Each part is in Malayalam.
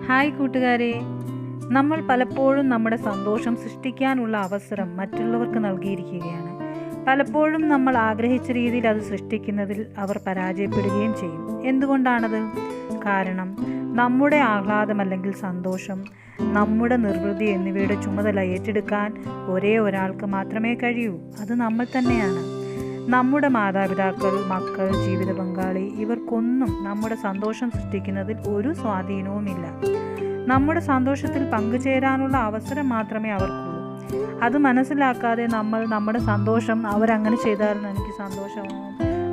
ഹായ് കൂട്ടുകാരെ, നമ്മൾ പലപ്പോഴും നമ്മുടെ സന്തോഷം സൃഷ്ടിക്കാനുള്ള അവസരം മറ്റുള്ളവർക്ക് നൽകിയിരിക്കുകയാണ്. പലപ്പോഴും നമ്മൾ ആഗ്രഹിച്ച രീതിയിൽ അത് സൃഷ്ടിക്കുന്നതിൽ അവർ പരാജയപ്പെടുകയും ചെയ്യും. എന്തുകൊണ്ടാണത്? കാരണം നമ്മുടെ ആഹ്ലാദം അല്ലെങ്കിൽ സന്തോഷം, നമ്മുടെ നിർവൃതി എന്നിവയുടെ ചുമതല ഏറ്റെടുക്കാൻ ഒരേ ഒരാൾക്ക് മാത്രമേ കഴിയൂ. അത് നമ്മൾ തന്നെയാണ്. നമ്മുടെ മാതാപിതാക്കൾ, മക്കൾ, ജീവിത പങ്കാളി ഇവർക്കൊന്നും നമ്മുടെ സന്തോഷം സൃഷ്ടിക്കുന്നതിൽ ഒരു സ്വാധീനവുമില്ല. നമ്മുടെ സന്തോഷത്തിൽ പങ്കുചേരാനുള്ള അവസരം മാത്രമേ അവർക്കുള്ളൂ. അത് മനസ്സിലാക്കാതെ നമ്മൾ നമ്മുടെ സന്തോഷം അവരങ്ങനെ ചെയ്തായിരുന്നു എനിക്ക് സന്തോഷമാവും,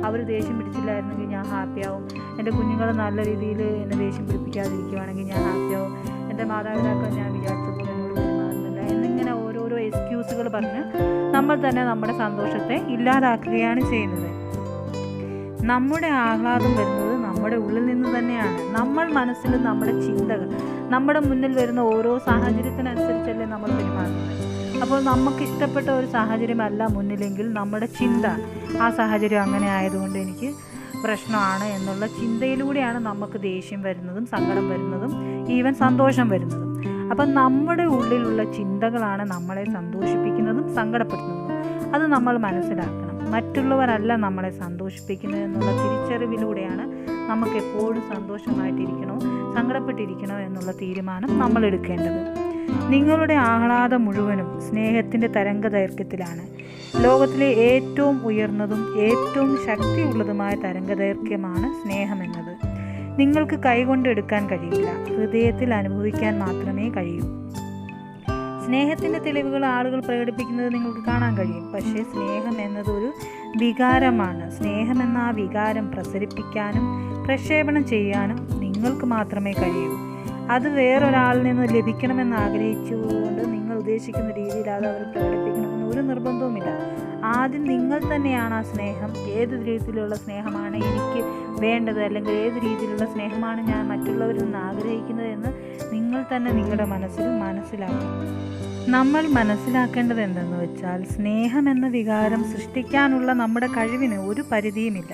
അവർ ദേഷ്യം പിടിച്ചില്ലായിരുന്നെങ്കിൽ ഞാൻ ഹാപ്പിയാവും, എൻ്റെ കുഞ്ഞുങ്ങൾ നല്ല രീതിയിൽ എന്നെ ദേഷ്യം പിടിപ്പിക്കാതിരിക്കുവാണെങ്കിൽ ഞാൻ ഹാപ്പിയാവും, എൻ്റെ മാതാപിതാക്കൾ ഞാൻ വിചാരിച്ച പോലെ എന്നോട് പെരുമാറുന്നില്ല എന്നിങ്ങനെ ഓരോരോ എക്സ്ക്യൂസുകൾ പറഞ്ഞ് നമ്മൾ തന്നെ നമ്മുടെ സന്തോഷത്തെ ഇല്ലാതാക്കുകയാണ് ചെയ്യുന്നത്. നമ്മുടെ ആഹ്ലാദം വരുന്നത് നമ്മുടെ ഉള്ളിൽ നിന്ന് തന്നെയാണ്. നമ്മൾ മനസ്സിൽ നമ്മുടെ ചിന്തകൾ, നമ്മുടെ മുന്നിൽ വരുന്ന ഓരോ സാഹചര്യത്തിനനുസരിച്ചല്ലേ നമ്മൾ പെരുമാറുന്നത്. അപ്പോൾ നമുക്ക് ഇഷ്ടപ്പെട്ട ഒരു സാഹചര്യമല്ല മുന്നിലെങ്കിൽ നമ്മുടെ ചിന്ത ആ സാഹചര്യം അങ്ങനെ ആയതുകൊണ്ട് എനിക്ക് പ്രശ്നമാണ് എന്നുള്ള ചിന്തയിലൂടെയാണ് നമുക്ക് ദേഷ്യം വരുന്നതും സങ്കടം വരുന്നതും ഈവൻ സന്തോഷം വരുന്നതും. അപ്പം നമ്മുടെ ഉള്ളിലുള്ള ചിന്തകളാണ് നമ്മളെ സന്തോഷിപ്പിക്കുന്നതും സങ്കടപ്പെടുത്തുന്നതും. അത് നമ്മൾ മനസ്സിലാക്കണം. മറ്റുള്ളവരല്ല നമ്മളെ സന്തോഷിപ്പിക്കുന്നത് എന്നുള്ള തിരിച്ചറിവിലൂടെയാണ് നമുക്ക് എപ്പോഴും സന്തോഷമായിട്ടിരിക്കണോ സങ്കടപ്പെട്ടിരിക്കണോ എന്നുള്ള തീരുമാനം നമ്മൾ എടുക്കേണ്ടത്. നിങ്ങളുടെ ആഹ്ലാദം മുഴുവനും സ്നേഹത്തിൻ്റെ തരംഗദൈർഘ്യത്തിലാണ്. ലോകത്തിലെ ഏറ്റവും ഉയർന്നതും ഏറ്റവും ശക്തിയുള്ളതുമായ തരംഗദൈർഘ്യമാണ് സ്നേഹമെന്നത്. നിങ്ങൾക്ക് കൈകൊണ്ട് എടുക്കാൻ കഴിയില്ല, ഹൃദയത്തിൽ അനുഭവിക്കാൻ മാത്രമേ കഴിയൂ. സ്നേഹത്തിൻ്റെ തെളിവുകൾ ആളുകൾ പ്രകടിപ്പിക്കുന്നത് നിങ്ങൾക്ക് കാണാൻ കഴിയും. പക്ഷേ സ്നേഹം എന്നതൊരു വികാരമാണ്. സ്നേഹമെന്ന ആ വികാരം പ്രസരിപ്പിക്കാനും പ്രക്ഷേപണം ചെയ്യാനും നിങ്ങൾക്ക് മാത്രമേ കഴിയൂ. അത് വേറൊരാളിൽ നിന്ന് ലഭിക്കണമെന്ന് ആഗ്രഹിച്ചുകൊണ്ട് നിങ്ങൾ ഉദ്ദേശിക്കുന്ന രീതിയിൽ അത് അവർ പ്രകടിപ്പിക്കണമെന്ന് ഒരു നിർബന്ധവുമില്ല. ആദ്യം നിങ്ങൾ തന്നെയാണ് ആ സ്നേഹം, ഏത് രീതിയിലുള്ള സ്നേഹമാണ് എനിക്ക് വേണ്ടത്, അല്ലെങ്കിൽ ഏത് രീതിയിലുള്ള സ്നേഹമാണ് ഞാൻ മറ്റുള്ളവരിൽ നിന്ന് ആഗ്രഹിക്കുന്നത് എന്ന് നിങ്ങൾ തന്നെ നിങ്ങളുടെ മനസ്സിൽ മനസ്സിലാക്കും. നമ്മൾ മനസ്സിലാക്കേണ്ടത് എന്തെന്ന് വെച്ചാൽ, സ്നേഹം എന്ന വികാരം സൃഷ്ടിക്കാനുള്ള നമ്മുടെ കഴിവിന് ഒരു പരിധിയുമില്ല.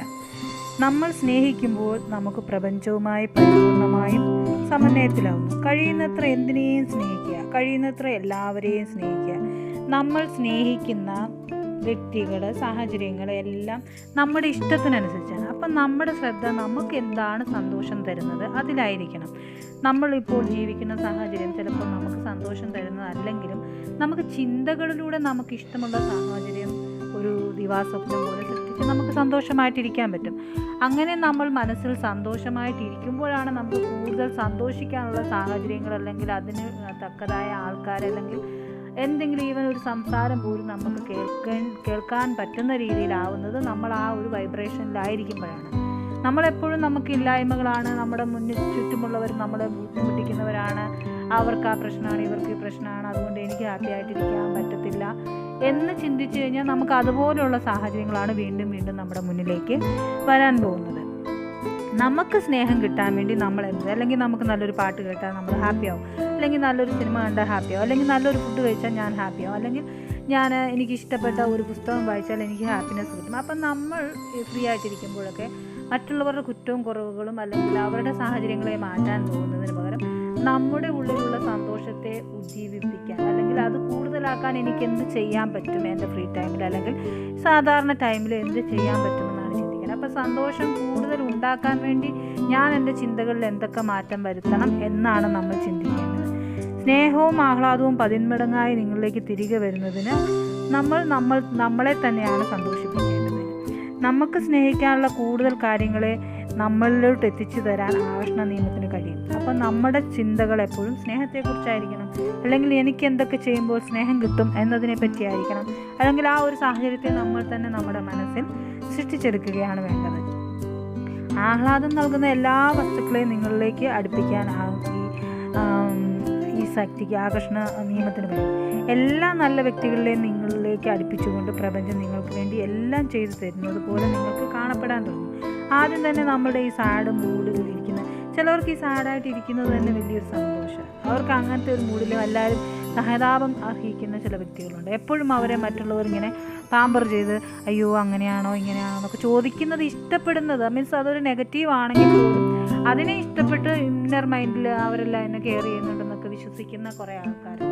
നമ്മൾ സ്നേഹിക്കുമ്പോൾ നമുക്ക് പ്രപഞ്ചവുമായി പരിപൂർണമായും സമന്വയത്തിലാവുന്നു. കഴിയുന്നത്ര എന്തിനേയും സ്നേഹിക്കുക, കഴിയുന്നത്ര എല്ലാവരെയും സ്നേഹിക്കുക. നമ്മൾ സ്നേഹിക്കുന്ന വ്യക്തികൾ, സാഹചര്യങ്ങൾ എല്ലാം നമ്മുടെ ഇഷ്ടത്തിനനുസരിച്ചാണ്. അപ്പം നമ്മുടെ ശ്രദ്ധ നമുക്ക് എന്താണ് സന്തോഷം തരുന്നത് അതിലായിരിക്കണം. നമ്മളിപ്പോൾ ജീവിക്കുന്ന സാഹചര്യം ചിലപ്പോൾ നമുക്ക് സന്തോഷം തരുന്നതല്ലെങ്കിലും നമുക്ക് ചിന്തകളിലൂടെ നമുക്ക് ഇഷ്ടമുള്ള സാഹചര്യം ഒരു ദിവാസ്വപ്നം പോലെ സൃഷ്ടിച്ച് നമുക്ക് സന്തോഷമായിട്ടിരിക്കാൻ പറ്റും. അങ്ങനെ നമ്മൾ മനസ്സിൽ സന്തോഷമായിട്ടിരിക്കുമ്പോഴാണ് നമുക്ക് കൂടുതൽ സന്തോഷിക്കാനുള്ള സാഹചര്യങ്ങൾ, അല്ലെങ്കിൽ അതിന് തക്കതായ ആൾക്കാർ, അല്ലെങ്കിൽ എന്തെങ്കിലും ഈവൻ ഒരു സംസാരം പോലും നമുക്ക് കേൾക്കാൻ പറ്റുന്ന രീതിയിലാവുന്നത് നമ്മൾ ആ ഒരു വൈബ്രേഷനിലായിരിക്കുമ്പോഴാണ്. നമ്മളെപ്പോഴും നമുക്ക് ഇല്ലായ്മകളാണ്, നമ്മുടെ മുന്നിൽ ചുറ്റുമുള്ളവർ നമ്മളെ ബുദ്ധിമുട്ടിക്കുന്നവരാണ്, അവർക്ക് ആ പ്രശ്നമാണ്, ഇവർക്ക് ഈ പ്രശ്നമാണ്, അതുകൊണ്ട് എനിക്ക് ഹാപ്പി ആയിട്ടിരിക്കാൻ പറ്റത്തില്ല എന്ന് ചിന്തിച്ചു കഴിഞ്ഞാൽ നമുക്ക് അതുപോലെയുള്ള സാഹചര്യങ്ങളാണ് വീണ്ടും വീണ്ടും നമ്മുടെ മുന്നിലേക്ക് വരാൻ പോകുന്നത്. നമുക്ക് സ്നേഹം കിട്ടാൻ വേണ്ടി നമ്മൾ അല്ലെങ്കിൽ നമുക്ക് നല്ലൊരു പാട്ട് കേട്ടാൽ നമ്മൾ ഹാപ്പിയാവും, അല്ലെങ്കിൽ നല്ലൊരു സിനിമ കണ്ടാൽ ഹാപ്പിയാവും, അല്ലെങ്കിൽ നല്ലൊരു ഫുഡ് കഴിച്ചാൽ ഞാൻ ഹാപ്പിയാവും, അല്ലെങ്കിൽ എനിക്ക് ഇഷ്ടപ്പെട്ട ഒരു പുസ്തകം വായിച്ചാൽ എനിക്ക് ഹാപ്പിനെസ് കിട്ടും. അപ്പം നമ്മൾ ഫ്രീ ആയിട്ടിരിക്കുമ്പോഴൊക്കെ മറ്റുള്ളവരുടെ കുറ്റവും കുറവുകളും അല്ലെങ്കിൽ അവരുടെ സാഹചര്യങ്ങളെ മാറ്റാൻ പോകുന്നതിന് പകരം നമ്മുടെ ഉള്ളിലുള്ള സന്തോഷത്തെ ഉജ്ജീവിപ്പിക്കാൻ, അല്ലെങ്കിൽ അത് കൂടുതലാക്കാൻ എനിക്ക് എന്ത് ചെയ്യാൻ പറ്റും എൻ്റെ ഫ്രീ ടൈമിൽ, അല്ലെങ്കിൽ സാധാരണ ടൈമിൽ എന്ത് ചെയ്യാൻ പറ്റുമെന്നാണ് ചിന്തിക്കുന്നത്. അപ്പോൾ സന്തോഷം കൂടുതൽ ഉണ്ടാക്കാൻ വേണ്ടി ഞാൻ എൻ്റെ ചിന്തകളിൽ എന്തൊക്കെ മാറ്റം വരുത്തണം എന്നാണ് നമ്മൾ ചിന്തിക്കേണ്ടത്. സ്നേഹവും ആഹ്ലാദവും 10 മടങ്ങായി നിങ്ങളിലേക്ക് തിരികെ വരുന്നതിന് നമ്മളെ തന്നെയാണ് സന്തോഷിപ്പിക്കേണ്ടത്. നമുക്ക് സ്നേഹിക്കാനുള്ള കൂടുതൽ കാര്യങ്ങളെ നമ്മളിലോട്ട് എത്തിച്ചു തരാൻ ആകർഷണ നിയമത്തിന് കഴിയും. അപ്പം നമ്മുടെ ചിന്തകൾ എപ്പോഴും സ്നേഹത്തെക്കുറിച്ചായിരിക്കണം, അല്ലെങ്കിൽ എനിക്ക് എന്തൊക്കെ ചെയ്യുമ്പോൾ സ്നേഹം കിട്ടും എന്നതിനെ പറ്റിയായിരിക്കണം, അല്ലെങ്കിൽ ആ ഒരു സാഹചര്യത്തെ നമ്മൾ തന്നെ നമ്മുടെ മനസ്സിൽ സൃഷ്ടിച്ചെടുക്കുകയാണ് വേണ്ടത്. ആഹ്ലാദം നൽകുന്ന എല്ലാ വസ്തുക്കളെയും നിങ്ങളിലേക്ക് അടുപ്പിക്കാൻ ഈ ശക്തിക്ക് ആകർഷണ നിയമത്തിന് കഴിയും. എല്ലാ നല്ല വ്യക്തികളിലെയും നിങ്ങളിലേക്ക് അടുപ്പിച്ചുകൊണ്ട് പ്രപഞ്ചം നിങ്ങൾക്ക് വേണ്ടി എല്ലാം ചെയ്തു തരുന്നത് പോലെ നിങ്ങൾക്ക് കാണപ്പെടാൻ തുടങ്ങും. ആദ്യം തന്നെ നമ്മുടെ ഈ സാഡ് മൂഡിൽ ഇരിക്കുന്ന ചിലവർക്ക് ഈ സാഡായിട്ട് ഇരിക്കുന്നത് തന്നെ വലിയൊരു സന്തോഷം. അവർക്ക് അങ്ങനത്തെ ഒരു മൂഡിലും എല്ലാവരും സഹതാപം അർഹിക്കുന്ന ചില വ്യക്തികളുണ്ട്. എപ്പോഴും അവരെ മറ്റുള്ളവർ ഇങ്ങനെ പാമ്പർ ചെയ്ത് അയ്യോ അങ്ങനെയാണോ ഇങ്ങനെയാണോ എന്നൊക്കെ ചോദിക്കുന്നത് ഇഷ്ടപ്പെടുന്നത്, മീൻസ് അതൊരു നെഗറ്റീവ് ആണെങ്കിൽ പോലും അതിനെ ഇഷ്ടപ്പെട്ട് ഇന്ന ഇന്നർ മൈൻഡിൽ അവരെല്ലാം എന്നെ കെയർ ചെയ്യുന്നുണ്ടെന്നൊക്കെ വിശ്വസിക്കുന്ന കുറേ ആൾക്കാരുണ്ട്.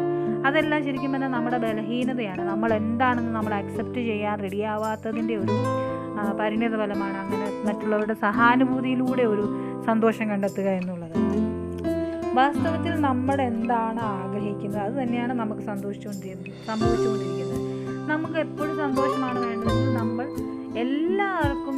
അതെല്ലാം ശരിക്കും പറഞ്ഞാൽ നമ്മുടെ ബലഹീനതയാണ്. നമ്മൾ എന്താണെന്ന് നമ്മൾ അക്സെപ്റ്റ് ചെയ്യാൻ റെഡിയാവാത്തതിൻ്റെ ഒരു പരിണിത ഫലമാണ് അങ്ങനെ മറ്റുള്ളവരുടെ സഹാനുഭൂതിയിലൂടെ ഒരു സന്തോഷം കണ്ടെത്തുക എന്നുള്ളത്. വാസ്തവത്തിൽ നമ്മൾ എന്താണ് ആഗ്രഹിക്കുന്നത് അത് തന്നെയാണ് നമുക്ക് സംഭവിച്ചുകൊണ്ടിരിക്കുന്നത്. നമുക്ക് എപ്പോഴും സന്തോഷമാണ് വേണ്ടതെങ്കിൽ നമ്മൾ എല്ലാവർക്കും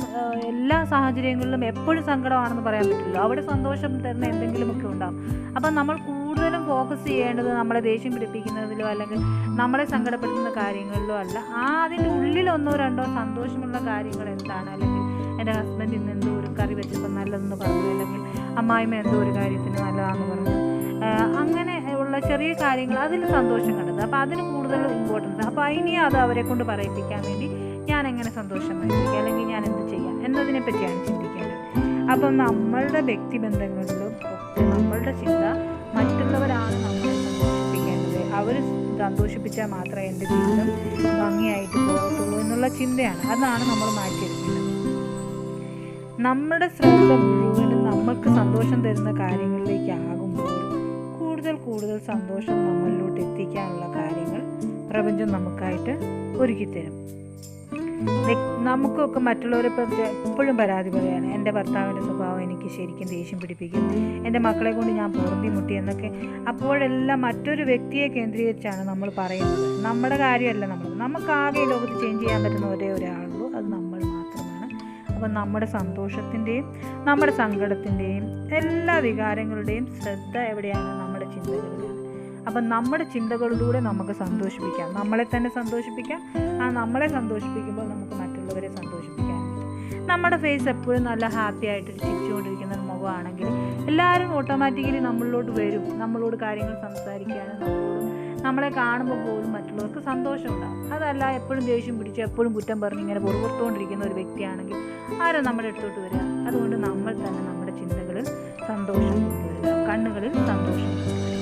എല്ലാ സാഹചര്യങ്ങളിലും എപ്പോഴും സങ്കടമാണെന്ന് പറയാൻ പറ്റില്ല. അവിടെ സന്തോഷം തരുന്ന എന്തെങ്കിലുമൊക്കെ ഉണ്ടാകും. അപ്പം നമ്മൾ കൂടുതലും ഫോക്കസ് ചെയ്യേണ്ടത് നമ്മളെ ദേഷ്യം പിടിപ്പിക്കുന്നതിലോ അല്ലെങ്കിൽ നമ്മളെ സങ്കടപ്പെടുത്തുന്ന കാര്യങ്ങളിലോ അല്ല. അതിൻ്റെ ഉള്ളിൽ 1-2 സന്തോഷമുള്ള കാര്യങ്ങൾ എന്താണ്, അല്ലെങ്കിൽ എൻ്റെ ഹസ്ബൻഡ് ഇന്ന് എന്തോ ഒരു കറി വെച്ചപ്പോൾ നല്ലതെന്ന് പറഞ്ഞു, അല്ലെങ്കിൽ അമ്മായിമ്മ എന്തോ ഒരു കാര്യത്തിന് നല്ലതാണെന്ന് പറഞ്ഞു, അങ്ങനെ ഉള്ള ചെറിയ കാര്യങ്ങൾ അതിൽ സന്തോഷം കണ്ടെത്തുക. അപ്പോൾ അതിന് കൂടുതൽ ഇമ്പോർട്ടൻസ്. അപ്പോൾ ഇനി അത് അവരെ കൊണ്ട് പറയിപ്പിക്കാൻ വേണ്ടി ഞാൻ എങ്ങനെ സന്തോഷമായിരിക്കും അല്ലെങ്കിൽ ഞാൻ എന്ത് ചെയ്യാം എന്നതിനെ പറ്റിയാണ് ചിന്തിക്കേണ്ടത്. അപ്പം നമ്മളുടെ വ്യക്തിബന്ധങ്ങളിലും ഒക്കെ നമ്മളുടെ ചിന്ത മറ്റുള്ളവരാണ് നമ്മളെ സന്തോഷിപ്പിക്കേണ്ടത്, അവർ സന്തോഷിപ്പിച്ചാൽ മാത്രമേ എൻ്റെ ജീവിതം ഭംഗിയായിട്ട് പോകത്തുള്ളൂ എന്നുള്ള ചിന്തയാണ്. അതാണ് നമ്മൾ മാറ്റിയെടുക്കേണ്ടത്. നമ്മുടെ ശ്രദ്ധ മുഴുവനും നമ്മൾക്ക് സന്തോഷം തരുന്ന കാര്യങ്ങളിലേക്കാകുമ്പോൾ കൂടുതൽ സന്തോഷം നമ്മളിലോട്ട് എത്തിക്കാനുള്ള കാര്യങ്ങൾ പ്രപഞ്ചം നമുക്കായിട്ട് ഒരുക്കിത്തരും. നമുക്കൊക്കെ മറ്റുള്ളവരെ പറ്റി എപ്പോഴും പരാതി പറയാണ്, എൻ്റെ ഭർത്താവിൻ്റെ സ്വഭാവം എനിക്ക് ശരിക്കും ദേഷ്യം പിടിപ്പിക്കും, എൻ്റെ മക്കളെ കൊണ്ട് ഞാൻ പൊറുതി മുട്ടി എന്നൊക്കെ. അപ്പോഴെല്ലാം മറ്റൊരു വ്യക്തിയെ കേന്ദ്രീകരിച്ചാണ് നമ്മൾ പറയുന്നത്. നമ്മുടെ കാര്യമല്ല. നമുക്കാകെ ലോകത്ത് ചേഞ്ച് ചെയ്യാൻ പറ്റുന്ന ഒരേ ഒരാളുള്ളൂ, അത് നമ്മൾ മാത്രമാണ്. അപ്പം നമ്മുടെ സന്തോഷത്തിൻ്റെയും നമ്മുടെ സങ്കടത്തിൻ്റെയും എല്ലാ വികാരങ്ങളുടെയും ശ്രദ്ധ എവിടെയാണ്? നമ്മുടെ ചിന്തകളിലാണ്. അപ്പം നമ്മുടെ ചിന്തകളിലൂടെ നമുക്ക് സന്തോഷിപ്പിക്കാം, നമ്മളെ തന്നെ സന്തോഷിപ്പിക്കാം. നമ്മളെ സന്തോഷിപ്പിക്കുമ്പോൾ നമുക്ക് മറ്റുള്ളവരെ സന്തോഷിപ്പിക്കാൻ പറ്റും. നമ്മുടെ ഫേസ് എപ്പോഴും നല്ല ഹാപ്പി ആയിട്ട് ചിരിച്ചുകൊണ്ടിരിക്കുന്ന ഒരു മുഖമാണെങ്കിൽ എല്ലാവരും ഓട്ടോമാറ്റിക്കലി നമ്മളിലോട്ട് വരും, നമ്മളോട് കാര്യങ്ങൾ സംസാരിക്കാനും നമ്മളെ കാണുമ്പോൾ പോലും മറ്റുള്ളവർക്ക് സന്തോഷം ഉണ്ടാകും. അതല്ല എപ്പോഴും ദേഷ്യം പിടിച്ച് എപ്പോഴും കുറ്റം പറഞ്ഞ് ഇങ്ങനെ പുറത്തുകൊണ്ടിരിക്കുന്ന ഒരു വ്യക്തിയാണെങ്കിൽ ആരും നമ്മുടെ അടുത്തോട്ട് വരിക. അതുകൊണ്ട് നമ്മൾ തന്നെ നമ്മുടെ ചിന്തകളിൽ സന്തോഷം കൊണ്ടുവരിക, കണ്ണുകളിൽ സന്തോഷം കൊണ്ടുവരിക.